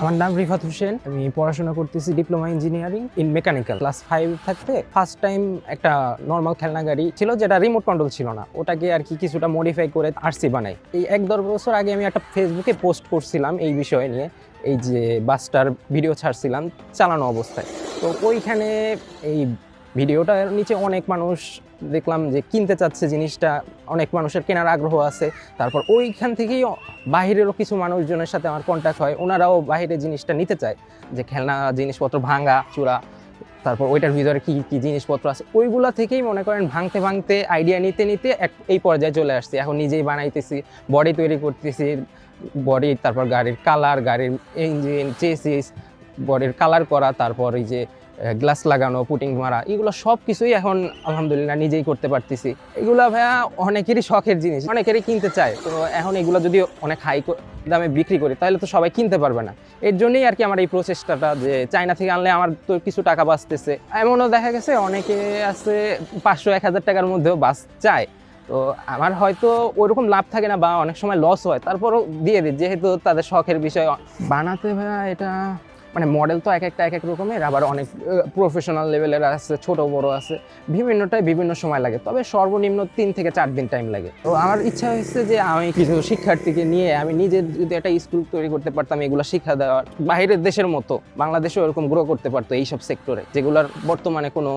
আমার নাম রিফাত হোসেন। আমি পড়াশোনা করতেছি diploma engineering in mechanical. Class 5 থাকতে ফার্স্ট টাইম একটা নর্মাল খেলনা গাড়ি ছিল, যেটা রিমোট কন্ট্রোল ছিল না, ওটাকে আর কি কিছুটা মডিফাই করে আরসি বানাই। এই 1-1.5 বছর আগে আমি একটা ফেসবুকে পোস্ট করছিলাম এই বিষয় নিয়ে, এই যে বাসটার ভিডিও ছাড়ছিলাম চালানো অবস্থায়। তো ওইখানে এই ভিডিওটার নিচে অনেক মানুষ দেখলাম যে কিনতে চাচ্ছে জিনিসটা, অনেক মানুষের কেনার আগ্রহ আছে। তারপর ওইখান থেকেই বাহিরেরও কিছু মানুষজনের সাথে আমার কন্ট্যাক্ট হয়, ওনারাও বাহিরে জিনিসটা নিতে চায়, যে খেলনা জিনিসপত্র ভাঙা চূড়া, তারপর ওইটার ভিতরে কি কি জিনিসপত্র আছে, ওইগুলা থেকেই মনে করেন ভাঙতে ভাঙতে আইডিয়া নিতে নিতে এই পর্যায়ে চলে আসছি। এখন নিজেই বানাইতেছি, বডি তৈরি করতেছি, বডি, তারপর গাড়ির কালার, গাড়ির ইঞ্জিন, চেসিস, বডির কালার করা, তারপর এই যে গ্লাস লাগানো, পুটিং মারা, এগুলো সব কিছুই এখন আলহামদুলিল্লাহ নিজেই করতে পারতেছি। এগুলো ভাইয়া অনেকেরই শখের জিনিস, অনেকেরই কিনতে চায়। তো এখন এগুলো যদি অনেক হাই দামে বিক্রি করি তাহলে তো সবাই কিনতে পারবে না। এর জন্যই আর কি আমার এই প্রচেষ্টাটা, যে চায়না থেকে আনলে আমার তো কিছু টাকা বাঁচতেছে। এমনও দেখা গেছে অনেকে আছে 500-1000 টাকার মধ্যেও বাস চায়। তো আমার হয়তো ওইরকম লাভ থাকে না বা অনেক সময় লস হয়, তারপরও দিয়ে দিই, যেহেতু তাদের শখের বিষয়। বানাতে ভাইয়া এটা মানে মডেল তো এক এক রকমের, আবার অনেক প্রফেশনাল লেভেলের আছে, ছোট বড় আছে, বিভিন্নটাই বিভিন্ন সময় লাগে। তবে সর্বনিম্ন 3 থেকে 4 দিন টাইম লাগে। তো আমার ইচ্ছা হচ্ছে যে আমি কিছু শিক্ষার্থীকে নিয়ে আমি নিজে যদি একটা স্কুল তৈরি করতে পারতাম, এগুলো শিক্ষা দেওয়ার, বাইরের দেশের মতো বাংলাদেশেও এরকম গ্রো করতে পারতো এইসব সেক্টরে, যেগুলোর বর্তমানে কোনো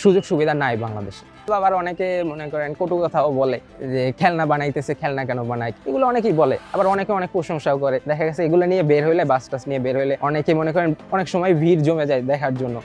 সুযোগ সুবিধা নাই বাংলাদেশে। আবার অনেকে মনে করেন কটু কথাও বলে যে খেলনা বানাইতেছে, খেলনা কেন বানায়, এগুলো অনেকেই বলে। আবার অনেকে অনেক প্রশংসাও করে। দেখা গেছে এগুলো নিয়ে বের হইলে, বাস টাস নিয়ে বের হইলে অনেকে মনে করেন অনেক সময় ভিড় জমে যায় দেখার জন্য।